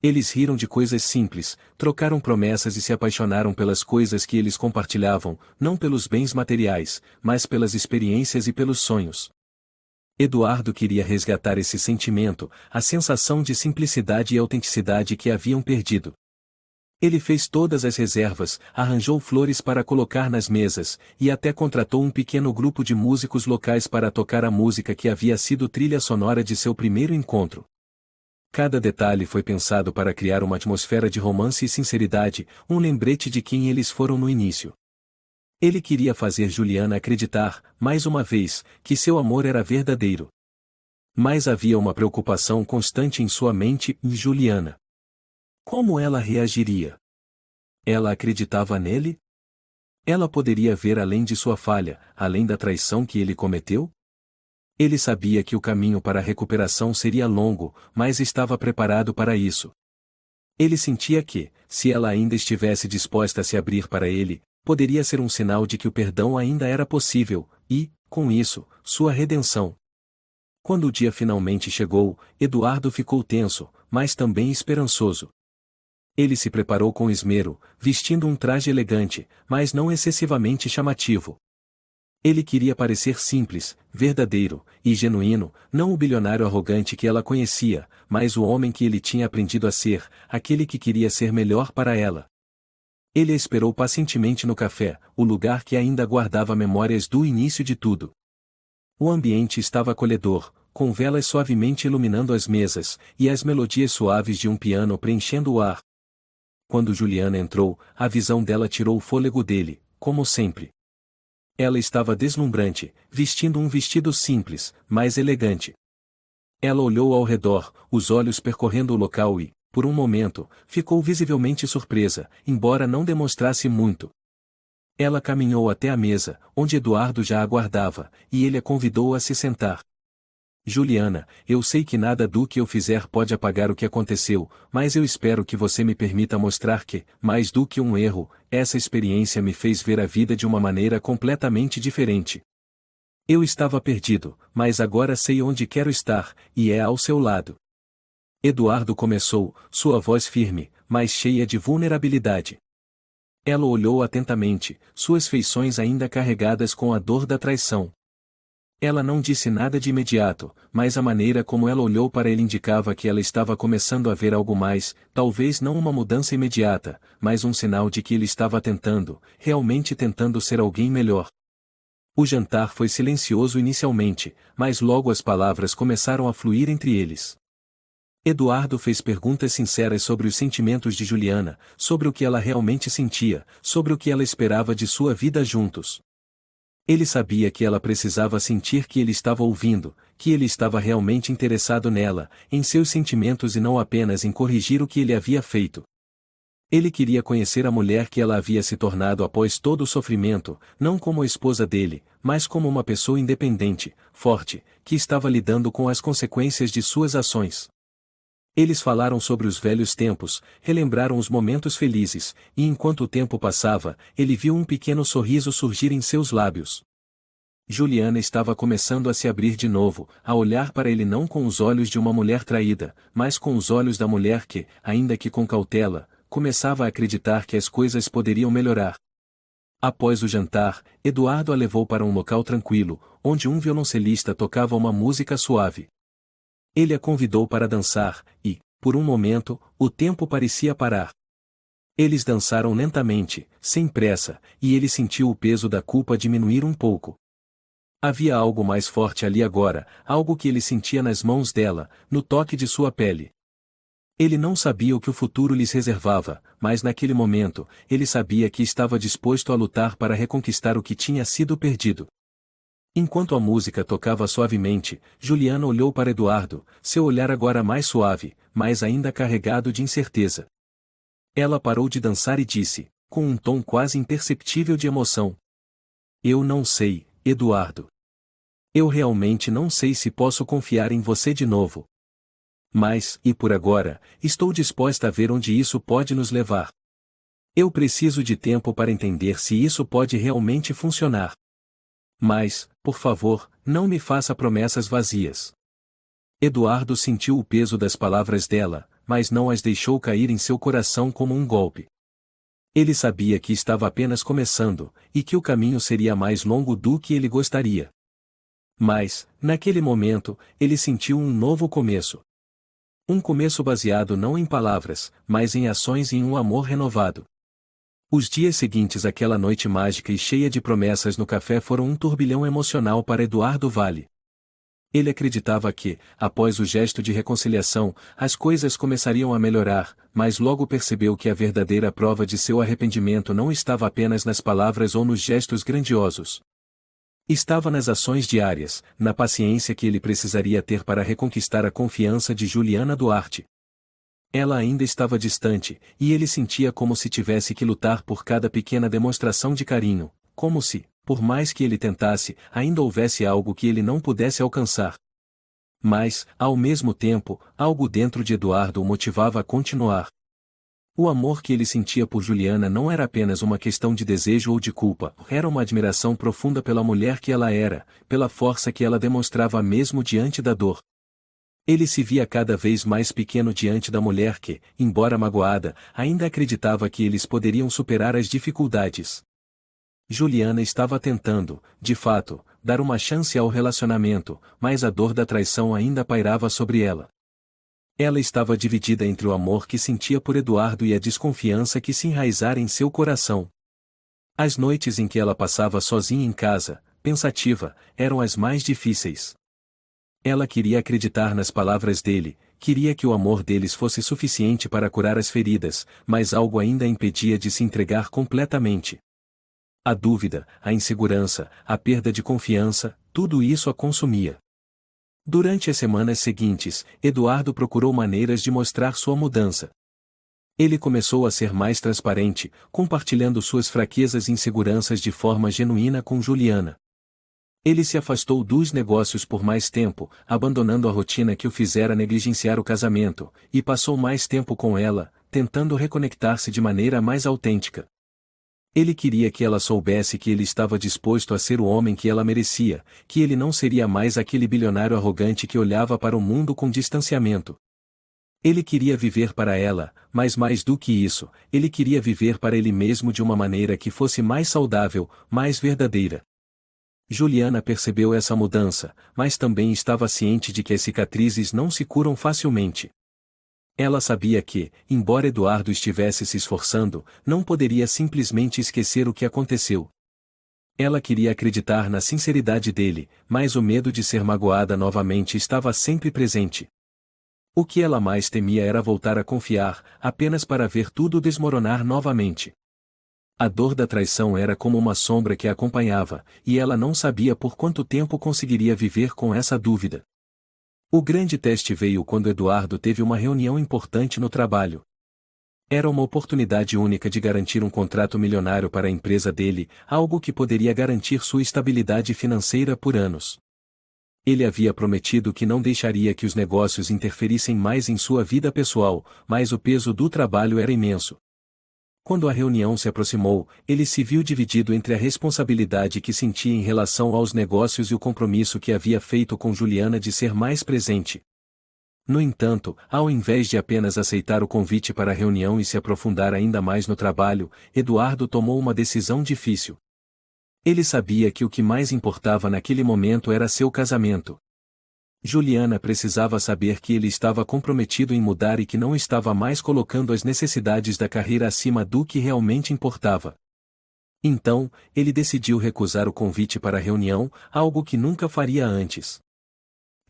Eles riram de coisas simples, trocaram promessas e se apaixonaram pelas coisas que eles compartilhavam, não pelos bens materiais, mas pelas experiências e pelos sonhos. Eduardo queria resgatar esse sentimento, a sensação de simplicidade e autenticidade que haviam perdido. Ele fez todas as reservas, arranjou flores para colocar nas mesas, e até contratou um pequeno grupo de músicos locais para tocar a música que havia sido trilha sonora de seu primeiro encontro. Cada detalhe foi pensado para criar uma atmosfera de romance e sinceridade, um lembrete de quem eles foram no início. Ele queria fazer Juliana acreditar, mais uma vez, que seu amor era verdadeiro. Mas havia uma preocupação constante em sua mente e Juliana. Como ela reagiria? Ela acreditava nele? Ela poderia ver além de sua falha, além da traição que ele cometeu? Ele sabia que o caminho para a recuperação seria longo, mas estava preparado para isso. Ele sentia que, se ela ainda estivesse disposta a se abrir para ele, poderia ser um sinal de que o perdão ainda era possível, e, com isso, sua redenção. Quando o dia finalmente chegou, Eduardo ficou tenso, mas também esperançoso. Ele se preparou com esmero, vestindo um traje elegante, mas não excessivamente chamativo. Ele queria parecer simples, verdadeiro e genuíno, não o bilionário arrogante que ela conhecia, mas o homem que ele tinha aprendido a ser, aquele que queria ser melhor para ela. Ele a esperou pacientemente no café, o lugar que ainda guardava memórias do início de tudo. O ambiente estava acolhedor, com velas suavemente iluminando as mesas, e as melodias suaves de um piano preenchendo o ar. Quando Juliana entrou, a visão dela tirou o fôlego dele, como sempre. Ela estava deslumbrante, vestindo um vestido simples, mas elegante. Ela olhou ao redor, os olhos percorrendo o local e, por um momento, ficou visivelmente surpresa, embora não demonstrasse muito. Ela caminhou até a mesa, onde Eduardo já aguardava, e ele a convidou a se sentar. Juliana, eu sei que nada do que eu fizer pode apagar o que aconteceu, mas eu espero que você me permita mostrar que, mais do que um erro, essa experiência me fez ver a vida de uma maneira completamente diferente. Eu estava perdido, mas agora sei onde quero estar, e é ao seu lado. Eduardo começou, sua voz firme, mas cheia de vulnerabilidade. Ela olhou atentamente, suas feições ainda carregadas com a dor da traição. Ela não disse nada de imediato, mas a maneira como ela olhou para ele indicava que ela estava começando a ver algo mais, talvez não uma mudança imediata, mas um sinal de que ele estava tentando, realmente tentando ser alguém melhor. O jantar foi silencioso inicialmente, mas logo as palavras começaram a fluir entre eles. Eduardo fez perguntas sinceras sobre os sentimentos de Juliana, sobre o que ela realmente sentia, sobre o que ela esperava de sua vida juntos. Ele sabia que ela precisava sentir que ele estava ouvindo, que ele estava realmente interessado nela, em seus sentimentos e não apenas em corrigir o que ele havia feito. Ele queria conhecer a mulher que ela havia se tornado após todo o sofrimento, não como a esposa dele, mas como uma pessoa independente, forte, que estava lidando com as consequências de suas ações. Eles falaram sobre os velhos tempos, relembraram os momentos felizes, e enquanto o tempo passava, ele viu um pequeno sorriso surgir em seus lábios. Juliana estava começando a se abrir de novo, a olhar para ele não com os olhos de uma mulher traída, mas com os olhos da mulher que, ainda que com cautela, começava a acreditar que as coisas poderiam melhorar. Após o jantar, Eduardo a levou para um local tranquilo, onde um violoncelista tocava uma música suave. Ele a convidou para dançar, e, por um momento, o tempo parecia parar. Eles dançaram lentamente, sem pressa, e ele sentiu o peso da culpa diminuir um pouco. Havia algo mais forte ali agora, algo que ele sentia nas mãos dela, no toque de sua pele. Ele não sabia o que o futuro lhes reservava, mas naquele momento, ele sabia que estava disposto a lutar para reconquistar o que tinha sido perdido. Enquanto a música tocava suavemente, Juliana olhou para Eduardo, seu olhar agora mais suave, mas ainda carregado de incerteza. Ela parou de dançar e disse, com um tom quase imperceptível de emoção: "Eu não sei, Eduardo. Eu realmente não sei se posso confiar em você de novo. Mas, e por agora, estou disposta a ver onde isso pode nos levar. Eu preciso de tempo para entender se isso pode realmente funcionar. Mas, por favor, não me faça promessas vazias." Eduardo sentiu o peso das palavras dela, mas não as deixou cair em seu coração como um golpe. Ele sabia que estava apenas começando, e que o caminho seria mais longo do que ele gostaria. Mas, naquele momento, ele sentiu um novo começo. Um começo baseado não em palavras, mas em ações e em um amor renovado. Os dias seguintes àquela noite mágica e cheia de promessas no café foram um turbilhão emocional para Eduardo Vale. Ele acreditava que, após o gesto de reconciliação, as coisas começariam a melhorar, mas logo percebeu que a verdadeira prova de seu arrependimento não estava apenas nas palavras ou nos gestos grandiosos. Estava nas ações diárias, na paciência que ele precisaria ter para reconquistar a confiança de Juliana Duarte. Ela ainda estava distante, e ele sentia como se tivesse que lutar por cada pequena demonstração de carinho, como se, por mais que ele tentasse, ainda houvesse algo que ele não pudesse alcançar. Mas, ao mesmo tempo, algo dentro de Eduardo o motivava a continuar. O amor que ele sentia por Juliana não era apenas uma questão de desejo ou de culpa, era uma admiração profunda pela mulher que ela era, pela força que ela demonstrava mesmo diante da dor. Ele se via cada vez mais pequeno diante da mulher que, embora magoada, ainda acreditava que eles poderiam superar as dificuldades. Juliana estava tentando, de fato, dar uma chance ao relacionamento, mas a dor da traição ainda pairava sobre ela. Ela estava dividida entre o amor que sentia por Eduardo e a desconfiança que se enraizara em seu coração. As noites em que ela passava sozinha em casa, pensativa, eram as mais difíceis. Ela queria acreditar nas palavras dele, queria que o amor deles fosse suficiente para curar as feridas, mas algo ainda a impedia de se entregar completamente. A dúvida, a insegurança, a perda de confiança, tudo isso a consumia. Durante as semanas seguintes, Eduardo procurou maneiras de mostrar sua mudança. Ele começou a ser mais transparente, compartilhando suas fraquezas e inseguranças de forma genuína com Juliana. Ele se afastou dos negócios por mais tempo, abandonando a rotina que o fizera negligenciar o casamento, e passou mais tempo com ela, tentando reconectar-se de maneira mais autêntica. Ele queria que ela soubesse que ele estava disposto a ser o homem que ela merecia, que ele não seria mais aquele bilionário arrogante que olhava para o mundo com distanciamento. Ele queria viver para ela, mas mais do que isso, ele queria viver para ele mesmo de uma maneira que fosse mais saudável, mais verdadeira. Juliana percebeu essa mudança, mas também estava ciente de que as cicatrizes não se curam facilmente. Ela sabia que, embora Eduardo estivesse se esforçando, não poderia simplesmente esquecer o que aconteceu. Ela queria acreditar na sinceridade dele, mas o medo de ser magoada novamente estava sempre presente. O que ela mais temia era voltar a confiar, apenas para ver tudo desmoronar novamente. A dor da traição era como uma sombra que a acompanhava, e ela não sabia por quanto tempo conseguiria viver com essa dúvida. O grande teste veio quando Eduardo teve uma reunião importante no trabalho. Era uma oportunidade única de garantir um contrato milionário para a empresa dele, algo que poderia garantir sua estabilidade financeira por anos. Ele havia prometido que não deixaria que os negócios interferissem mais em sua vida pessoal, mas o peso do trabalho era imenso. Quando a reunião se aproximou, ele se viu dividido entre a responsabilidade que sentia em relação aos negócios e o compromisso que havia feito com Juliana de ser mais presente. No entanto, ao invés de apenas aceitar o convite para a reunião e se aprofundar ainda mais no trabalho, Eduardo tomou uma decisão difícil. Ele sabia que o que mais importava naquele momento era seu casamento. Juliana precisava saber que ele estava comprometido em mudar e que não estava mais colocando as necessidades da carreira acima do que realmente importava. Então, ele decidiu recusar o convite para a reunião, algo que nunca faria antes.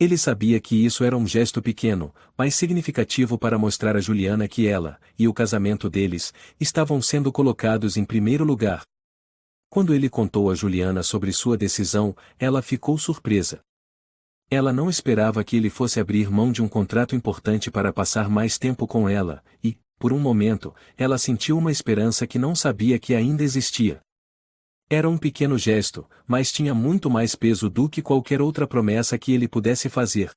Ele sabia que isso era um gesto pequeno, mas significativo para mostrar a Juliana que ela, e o casamento deles, estavam sendo colocados em primeiro lugar. Quando ele contou a Juliana sobre sua decisão, ela ficou surpresa. Ela não esperava que ele fosse abrir mão de um contrato importante para passar mais tempo com ela, e, por um momento, ela sentiu uma esperança que não sabia que ainda existia. Era um pequeno gesto, mas tinha muito mais peso do que qualquer outra promessa que ele pudesse fazer.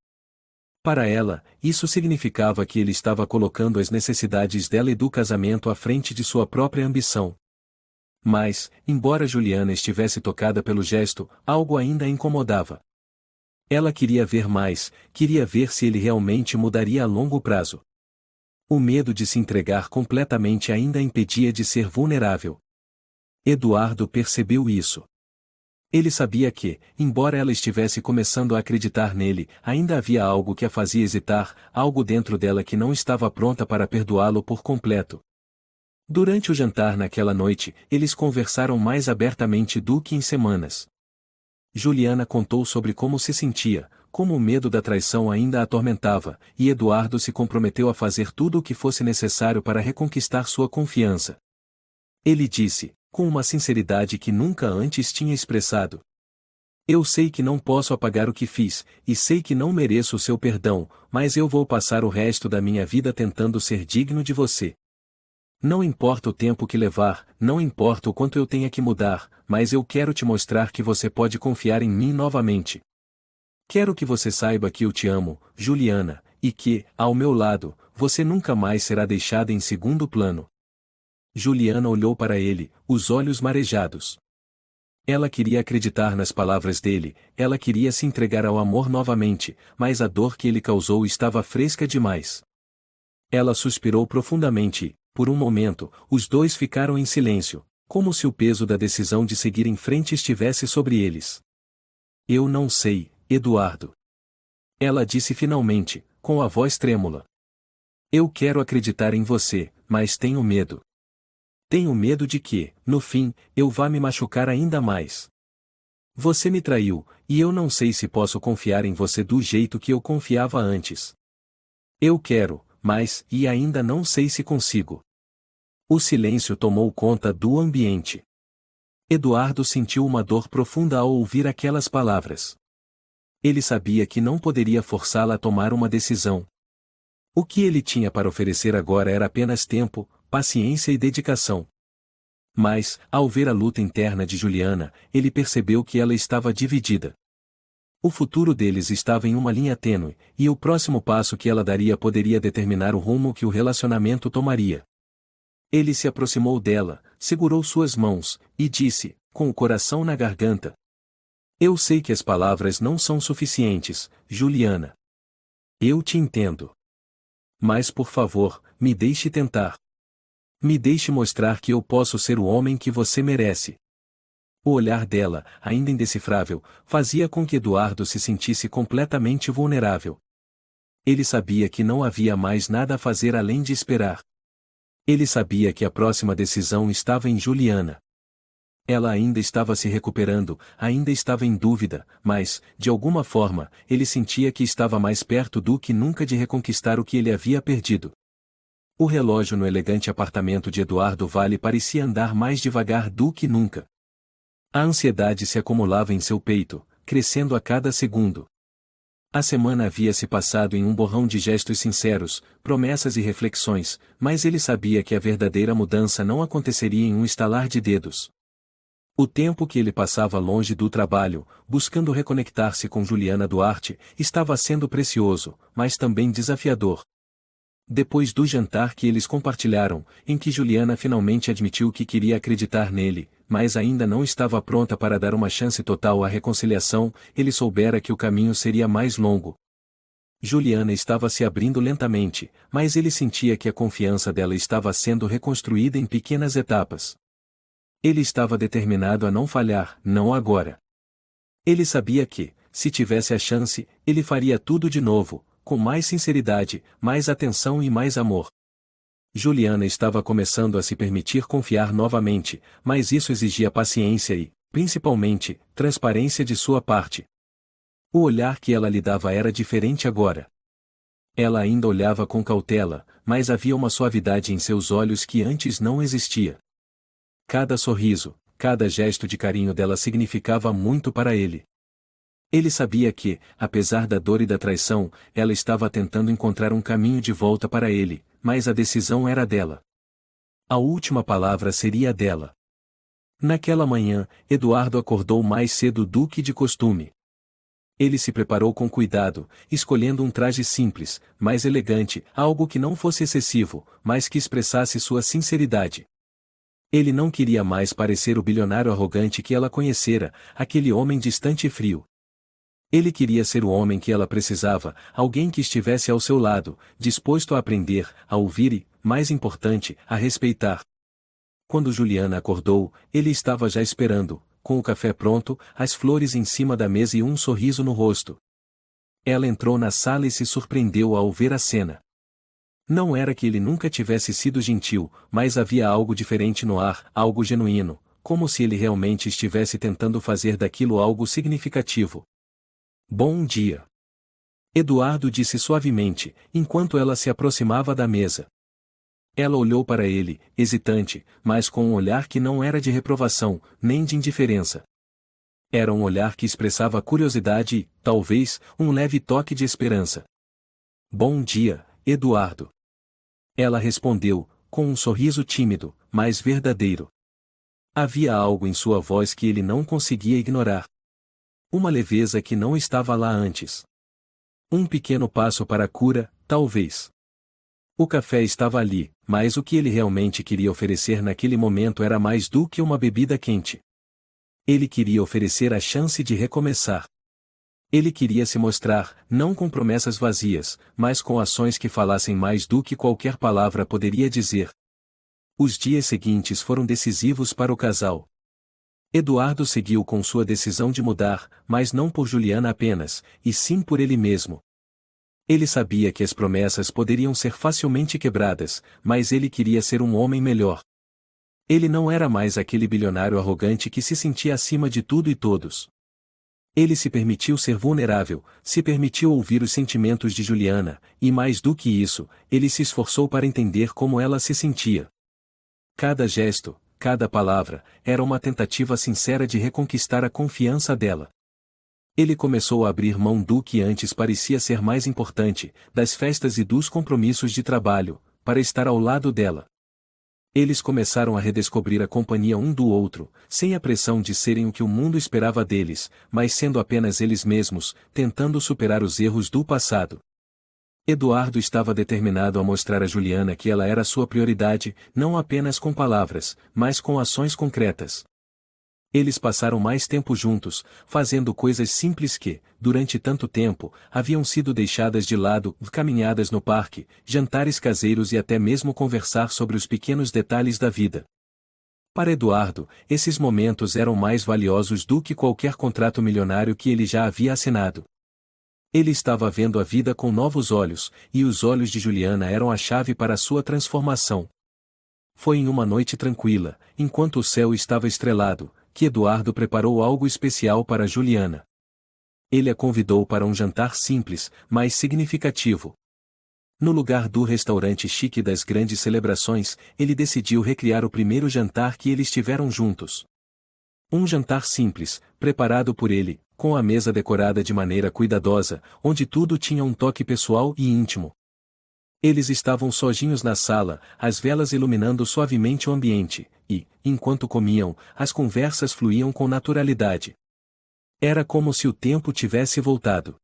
Para ela, isso significava que ele estava colocando as necessidades dela e do casamento à frente de sua própria ambição. Mas, embora Juliana estivesse tocada pelo gesto, algo ainda a incomodava. Ela queria ver mais, queria ver se ele realmente mudaria a longo prazo. O medo de se entregar completamente ainda a impedia de ser vulnerável. Eduardo percebeu isso. Ele sabia que, embora ela estivesse começando a acreditar nele, ainda havia algo que a fazia hesitar, algo dentro dela que não estava pronta para perdoá-lo por completo. Durante o jantar naquela noite, eles conversaram mais abertamente do que em semanas. Juliana contou sobre como se sentia, como o medo da traição ainda a atormentava, e Eduardo se comprometeu a fazer tudo o que fosse necessário para reconquistar sua confiança. Ele disse, com uma sinceridade que nunca antes tinha expressado: "Eu sei que não posso apagar o que fiz, e sei que não mereço o seu perdão, mas eu vou passar o resto da minha vida tentando ser digno de você. Não importa o tempo que levar, não importa o quanto eu tenha que mudar, mas eu quero te mostrar que você pode confiar em mim novamente. Quero que você saiba que eu te amo, Juliana, e que, ao meu lado, você nunca mais será deixada em segundo plano." Juliana olhou para ele, os olhos marejados. Ela queria acreditar nas palavras dele, ela queria se entregar ao amor novamente, mas a dor que ele causou estava fresca demais. Ela suspirou profundamente e, por um momento, os dois ficaram em silêncio, como se o peso da decisão de seguir em frente estivesse sobre eles. Eu não sei, Eduardo. Ela disse finalmente, com a voz trêmula. Eu quero acreditar em você, mas tenho medo. Tenho medo de que, no fim, eu vá me machucar ainda mais. Você me traiu, e eu não sei se posso confiar em você do jeito que eu confiava antes. Eu quero, mas, e ainda não sei se consigo. O silêncio tomou conta do ambiente. Eduardo sentiu uma dor profunda ao ouvir aquelas palavras. Ele sabia que não poderia forçá-la a tomar uma decisão. O que ele tinha para oferecer agora era apenas tempo, paciência e dedicação. Mas, ao ver a luta interna de Juliana, ele percebeu que ela estava dividida. O futuro deles estava em uma linha tênue, e o próximo passo que ela daria poderia determinar o rumo que o relacionamento tomaria. Ele se aproximou dela, segurou suas mãos, e disse, com o coração na garganta: Eu sei que as palavras não são suficientes, Juliana. Eu te entendo. Mas por favor, me deixe tentar. Me deixe mostrar que eu posso ser o homem que você merece. O olhar dela, ainda indecifrável, fazia com que Eduardo se sentisse completamente vulnerável. Ele sabia que não havia mais nada a fazer além de esperar. Ele sabia que a próxima decisão estava em Juliana. Ela ainda estava se recuperando, ainda estava em dúvida, mas, de alguma forma, ele sentia que estava mais perto do que nunca de reconquistar o que ele havia perdido. O relógio no elegante apartamento de Eduardo Vale parecia andar mais devagar do que nunca. A ansiedade se acumulava em seu peito, crescendo a cada segundo. A semana havia se passado em um borrão de gestos sinceros, promessas e reflexões, mas ele sabia que a verdadeira mudança não aconteceria em um estalar de dedos. O tempo que ele passava longe do trabalho, buscando reconectar-se com Juliana Duarte, estava sendo precioso, mas também desafiador. Depois do jantar que eles compartilharam, em que Juliana finalmente admitiu que queria acreditar nele, mas ainda não estava pronta para dar uma chance total à reconciliação, ele soubera que o caminho seria mais longo. Juliana estava se abrindo lentamente, mas ele sentia que a confiança dela estava sendo reconstruída em pequenas etapas. Ele estava determinado a não falhar, não agora. Ele sabia que, se tivesse a chance, ele faria tudo de novo, com mais sinceridade, mais atenção e mais amor. Juliana estava começando a se permitir confiar novamente, mas isso exigia paciência e, principalmente, transparência de sua parte. O olhar que ela lhe dava era diferente agora. Ela ainda olhava com cautela, mas havia uma suavidade em seus olhos que antes não existia. Cada sorriso, cada gesto de carinho dela significava muito para ele. Ele sabia que, apesar da dor e da traição, ela estava tentando encontrar um caminho de volta para ele, mas a decisão era dela. A última palavra seria dela. Naquela manhã, Eduardo acordou mais cedo do que de costume. Ele se preparou com cuidado, escolhendo um traje simples, mas elegante, algo que não fosse excessivo, mas que expressasse sua sinceridade. Ele não queria mais parecer o bilionário arrogante que ela conhecera, aquele homem distante e frio. Ele queria ser o homem que ela precisava, alguém que estivesse ao seu lado, disposto a aprender, a ouvir e, mais importante, a respeitar. Quando Juliana acordou, ele estava já esperando, com o café pronto, as flores em cima da mesa e um sorriso no rosto. Ela entrou na sala e se surpreendeu ao ver a cena. Não era que ele nunca tivesse sido gentil, mas havia algo diferente no ar, algo genuíno, como se ele realmente estivesse tentando fazer daquilo algo significativo. Bom dia. Eduardo disse suavemente, enquanto ela se aproximava da mesa. Ela olhou para ele, hesitante, mas com um olhar que não era de reprovação, nem de indiferença. Era um olhar que expressava curiosidade e, talvez, um leve toque de esperança. Bom dia, Eduardo. Ela respondeu, com um sorriso tímido, mas verdadeiro. Havia algo em sua voz que ele não conseguia ignorar. Uma leveza que não estava lá antes. Um pequeno passo para a cura, talvez. O café estava ali, mas o que ele realmente queria oferecer naquele momento era mais do que uma bebida quente. Ele queria oferecer a chance de recomeçar. Ele queria se mostrar, não com promessas vazias, mas com ações que falassem mais do que qualquer palavra poderia dizer. Os dias seguintes foram decisivos para o casal. Eduardo seguiu com sua decisão de mudar, mas não por Juliana apenas, e sim por ele mesmo. Ele sabia que as promessas poderiam ser facilmente quebradas, mas ele queria ser um homem melhor. Ele não era mais aquele bilionário arrogante que se sentia acima de tudo e todos. Ele se permitiu ser vulnerável, se permitiu ouvir os sentimentos de Juliana, e mais do que isso, ele se esforçou para entender como ela se sentia. Cada gesto, cada palavra, era uma tentativa sincera de reconquistar a confiança dela. Ele começou a abrir mão do que antes parecia ser mais importante, das festas e dos compromissos de trabalho, para estar ao lado dela. Eles começaram a redescobrir a companhia um do outro, sem a pressão de serem o que o mundo esperava deles, mas sendo apenas eles mesmos, tentando superar os erros do passado. Eduardo estava determinado a mostrar a Juliana que ela era sua prioridade, não apenas com palavras, mas com ações concretas. Eles passaram mais tempo juntos, fazendo coisas simples que, durante tanto tempo, haviam sido deixadas de lado, caminhadas no parque, jantares caseiros e até mesmo conversar sobre os pequenos detalhes da vida. Para Eduardo, esses momentos eram mais valiosos do que qualquer contrato milionário que ele já havia assinado. Ele estava vendo a vida com novos olhos, e os olhos de Juliana eram a chave para a sua transformação. Foi em uma noite tranquila, enquanto o céu estava estrelado, que Eduardo preparou algo especial para Juliana. Ele a convidou para um jantar simples, mas significativo. No lugar do restaurante chique das grandes celebrações, ele decidiu recriar o primeiro jantar que eles tiveram juntos. Um jantar simples, preparado por ele, com a mesa decorada de maneira cuidadosa, onde tudo tinha um toque pessoal e íntimo. Eles estavam sozinhos na sala, as velas iluminando suavemente o ambiente, e, enquanto comiam, as conversas fluíam com naturalidade. Era como se o tempo tivesse voltado.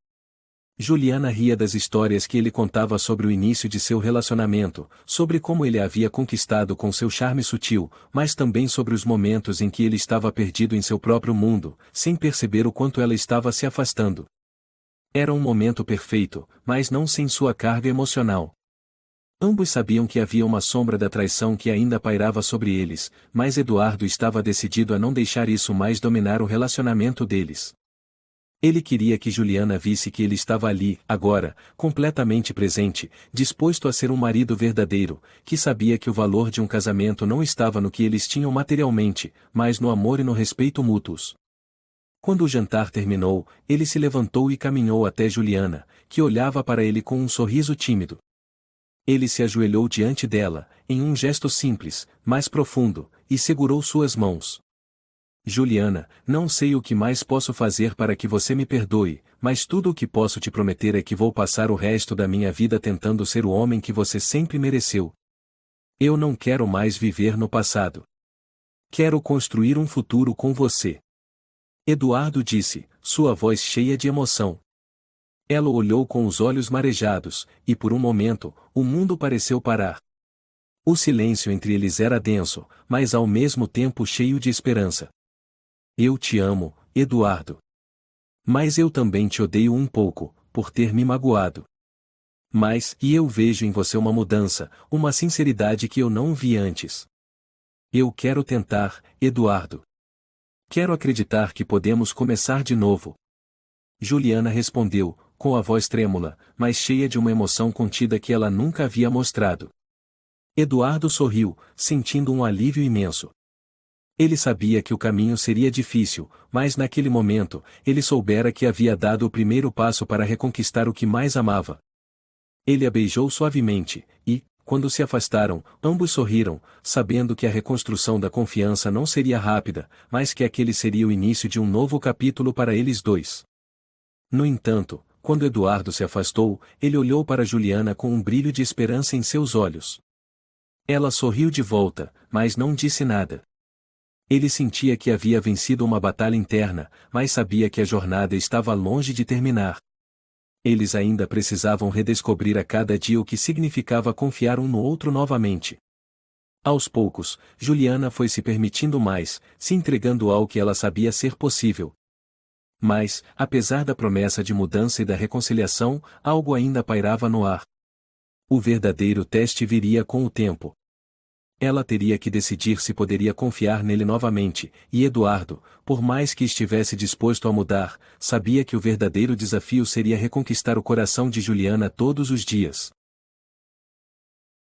Juliana ria das histórias que ele contava sobre o início de seu relacionamento, sobre como ele a havia conquistado com seu charme sutil, mas também sobre os momentos em que ele estava perdido em seu próprio mundo, sem perceber o quanto ela estava se afastando. Era um momento perfeito, mas não sem sua carga emocional. Ambos sabiam que havia uma sombra da traição que ainda pairava sobre eles, mas Eduardo estava decidido a não deixar isso mais dominar o relacionamento deles. Ele queria que Juliana visse que ele estava ali, agora, completamente presente, disposto a ser um marido verdadeiro, que sabia que o valor de um casamento não estava no que eles tinham materialmente, mas no amor e no respeito mútuos. Quando o jantar terminou, ele se levantou e caminhou até Juliana, que olhava para ele com um sorriso tímido. Ele se ajoelhou diante dela, em um gesto simples, mas profundo, e segurou suas mãos. Juliana, não sei o que mais posso fazer para que você me perdoe, mas tudo o que posso te prometer é que vou passar o resto da minha vida tentando ser o homem que você sempre mereceu. Eu não quero mais viver no passado. Quero construir um futuro com você. Eduardo disse, sua voz cheia de emoção. Ela o olhou com os olhos marejados, e por um momento, o mundo pareceu parar. O silêncio entre eles era denso, mas ao mesmo tempo cheio de esperança. Eu te amo, Eduardo. Mas eu também te odeio um pouco, por ter me magoado. Mas, e eu vejo em você uma mudança, uma sinceridade que eu não vi antes. Eu quero tentar, Eduardo. Quero acreditar que podemos começar de novo. Juliana respondeu, com a voz trêmula, mas cheia de uma emoção contida que ela nunca havia mostrado. Eduardo sorriu, sentindo um alívio imenso. Ele sabia que o caminho seria difícil, mas naquele momento, ele soubera que havia dado o primeiro passo para reconquistar o que mais amava. Ele a beijou suavemente, e, quando se afastaram, ambos sorriram, sabendo que a reconstrução da confiança não seria rápida, mas que aquele seria o início de um novo capítulo para eles dois. No entanto, quando Eduardo se afastou, ele olhou para Juliana com um brilho de esperança em seus olhos. Ela sorriu de volta, mas não disse nada. Ele sentia que havia vencido uma batalha interna, mas sabia que a jornada estava longe de terminar. Eles ainda precisavam redescobrir a cada dia o que significava confiar um no outro novamente. Aos poucos, Juliana foi se permitindo mais, se entregando ao que ela sabia ser possível. Mas, apesar da promessa de mudança e da reconciliação, algo ainda pairava no ar. O verdadeiro teste viria com o tempo. Ela teria que decidir se poderia confiar nele novamente, e Eduardo, por mais que estivesse disposto a mudar, sabia que o verdadeiro desafio seria reconquistar o coração de Juliana todos os dias.